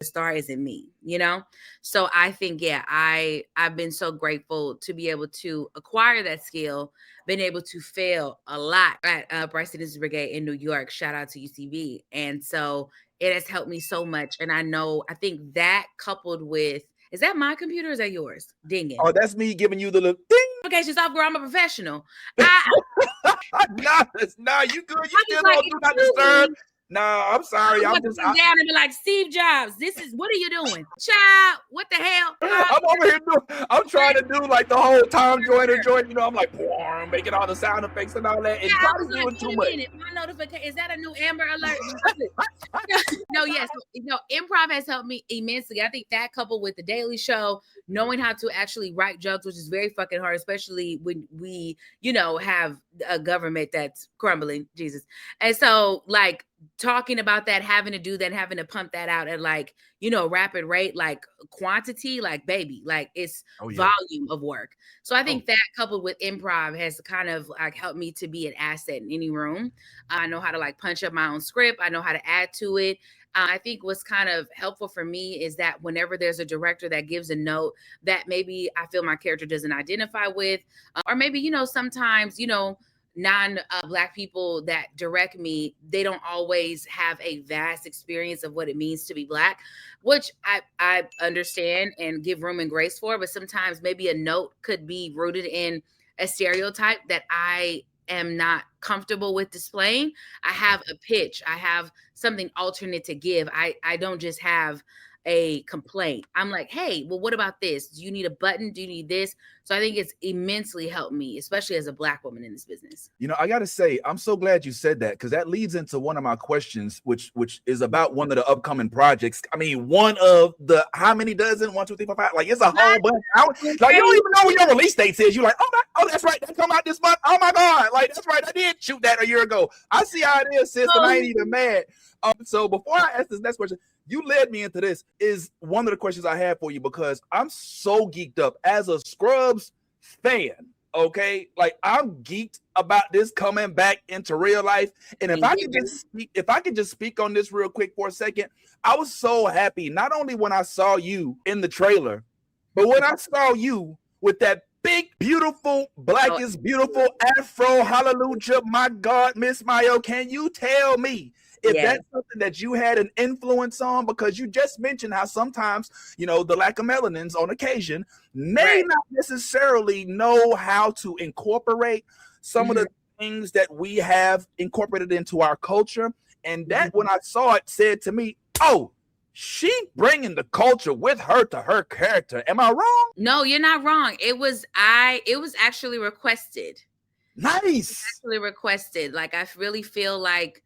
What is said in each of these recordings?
the star isn't me, you know? So I think, yeah, I've been so grateful to be able to acquire that skill, been able to fail a lot at Bryce Citizens Brigade in New York. Shout out to UCB. And so it has helped me so much. And I think that coupled with, is that my computer or is that yours? Dinging. Oh, that's me giving you the little ding. Notification software. I'm a professional. Nah, you good. You I was still like, on Do Not excuse Disturb. me. Nah, I'm I sorry. was I'm about to just, sit down and be like, Steve Jobs, what are you doing? Child, what the hell? I'm over here doing, I'm trying to do like the whole Tom Joyner joint. You know, I'm like, making all the sound effects and all that, Yeah, and I was probably like, doing too wait a much. minute. My notification, is that a new Amber Alert? No, yes. Improv has helped me immensely. I think that coupled with the Daily Show, knowing how to actually write jokes, which is very fucking hard, especially when we, have a government that's crumbling, Jesus. And so, like, talking about that, having to do that, having to pump that out at like, rapid rate, like quantity, like baby, like it's volume of work. So I think that coupled with improv has kind of like helped me to be an asset in any room. I know how to like punch up my own script. I know how to add to it. I think what's kind of helpful for me is that whenever there's a director that gives a note that maybe I feel my character doesn't identify with, or maybe, sometimes, non-black people that direct me, they don't always have a vast experience of what it means to be black, which I understand and give room and grace for. But sometimes maybe a note could be rooted in a stereotype that I am not comfortable with displaying. I have a pitch. I have something alternate to give. I don't just have a complaint. I'm like, hey, well, what about this? Do you need a button? Do you need this? So I think it's immensely helped me, especially as a black woman in this business. I got to say, I'm so glad you said that, because that leads into one of my questions, which is about one of the upcoming projects. I mean, one of the, how many dozen? 1, 2, 3, 4, 5. Like, it's a whole bunch out. Like, you don't even know what your release date is. You're like, that's right. That come out this month. Oh my God. Like, that's right. I did shoot that a year ago. I see how it is, sis, and I ain't even mad. So before I ask this next question, you led me into this, is one of the questions I have for you, because I'm so geeked up as a Scrubs fan. Okay, like I'm geeked about this coming back into real life. And if I could just speak on this real quick for a second, I was so happy, not only when I saw you in the trailer, but when I saw you with that big, beautiful, black is beautiful afro, hallelujah, my God, Miss Mayo, can you tell me if that's something that you had an influence on? Because you just mentioned how sometimes, the lack of melanins on occasion may not necessarily know how to incorporate some of the things that we have incorporated into our culture. And that, when I saw it, said to me, oh, she bringing the culture with her to her character. Am I wrong? No, you're not wrong. It was actually requested. Nice. Actually requested. Like, I really feel like,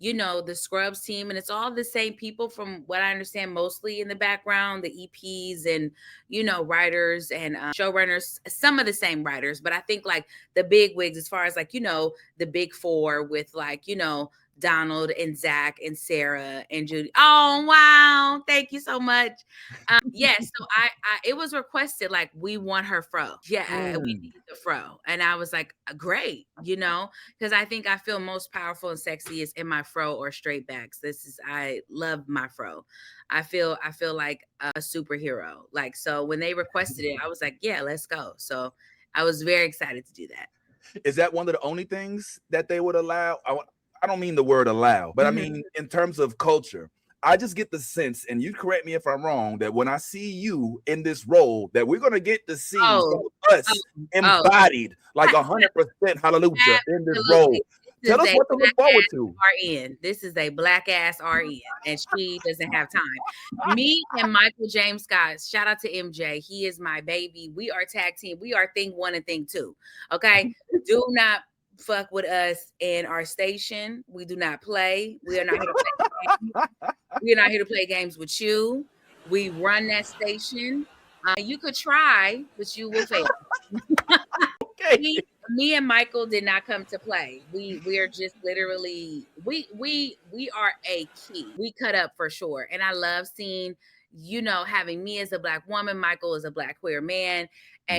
the Scrubs team, and it's all the same people from what I understand, mostly in the background, the EPs and, writers and showrunners, some of the same writers. But I think like the big wigs, as far as like, the big four with like, Donald and Zach and Sarah and Judy. Oh, wow. Thank you so much. Yes. So it was requested, like, we want her fro. Yeah. We need the fro. And I was like, great, because I feel most powerful and sexy is in my fro or straight backs. I love my fro. I feel like a superhero. Like, so when they requested it, I was like, yeah, let's go. So I was very excited to do that. Is that one of the only things that they would allow? I don't mean the word allow, but I mean, in terms of culture, I just get the sense, and you correct me if I'm wrong, that when I see you in this role, that we're going to get to see us embodied like 100%, hallelujah, in this role. Tell us what to look forward to. RN. This is a black ass RN, and she doesn't have time. Me and Michael James Scott, shout out to MJ. He is my baby. We are tag team. We are thing 1 and thing 2. Okay. Do not fuck with us in our station. We do not play. We are not here to play games. We are not here to play games with you. We run that station. You could try, but you will fail. Okay. Me and Michael did not come to play. We are just literally we are a key. We cut up for sure. And I love seeing, having me as a black woman, Michael is a black queer man.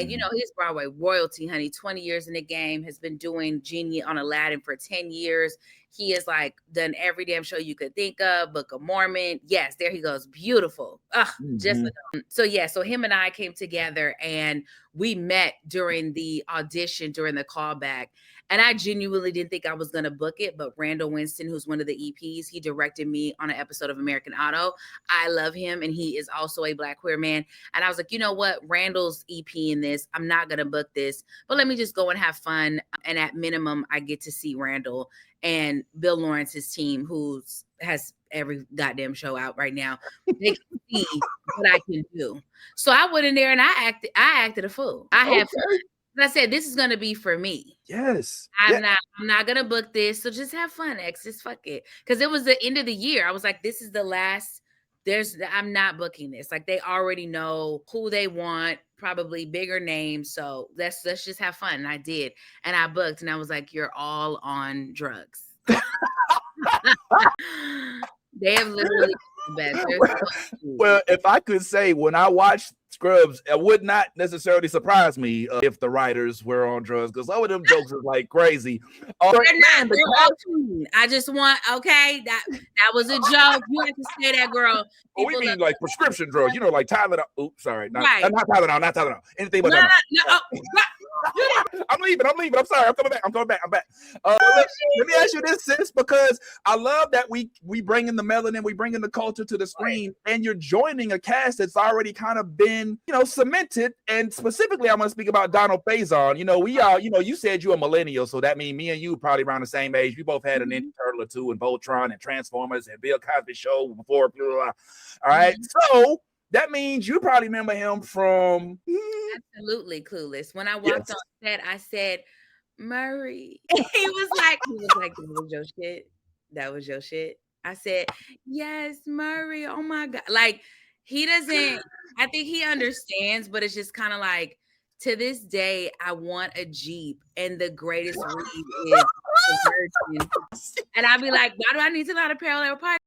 And you know, he's Broadway royalty, honey. 20 years in the game, has been doing Genie on Aladdin for 10 years. He has like done every damn show you could think of, Book of Mormon. Yes, there he goes. Beautiful. Just so yeah, so him and I came together and we met during the audition, during the callback. And I genuinely didn't think I was going to book it, but Randall Winston, who's one of the EPs, he directed me on an episode of American Auto. I love him, and he is also a Black queer man. And I was like, you know what? Randall's EP in this. I'm not going to book this, but let me just go and have fun. And at minimum, I get to see Randall and Bill Lawrence's team, who has every goddamn show out right now. They can see what I can do. So I went in there and I acted a fool. I had fun. I said, this is gonna be for me. Yes. I'm not gonna book this. So just have fun, X. Just fuck it. Because it was the end of the year. I was like, this is the last. I'm not booking this. Like, they already know who they want, probably bigger names. So let's just have fun. And I did. And I booked, and I was like, you're all on drugs. They have literally well, if I could say, when I watched Scrubs, it would not necessarily surprise me if the writers were on drugs, because some of them jokes is like crazy. I just want, okay, that was a joke. You have to say that, girl. Oh, we mean like prescription drugs, you know, like Tylenol. Oops, sorry, not Tylenol. Anything but Tylenol. I'm leaving. I'm sorry. I'm coming back. Let me ask you this, sis, because I love that we bring in the melanin, we bring in the culture to the screen, and you're joining a cast that's already kind of been, you know, cemented. And specifically, I'm going to speak about Donald Faison. You know, we are, you know, you said you're a millennial, so that means me and you probably around the same age. We both had an Ninja Turtle or two, and Voltron, and Transformers, and Bill Cosby Show before. Blah, blah, blah. All right, so that means you probably remember him from Absolutely Clueless. When I walked on set, I said, Murray. He was like, that was your shit. That was your shit. I said, yes, Murray. Oh my God. Like, he doesn't, I think he understands, but it's just kind of like, to this day, I want a Jeep, and the greatest read is a virgin. And I'll be like, why do I need to know how to parallel park?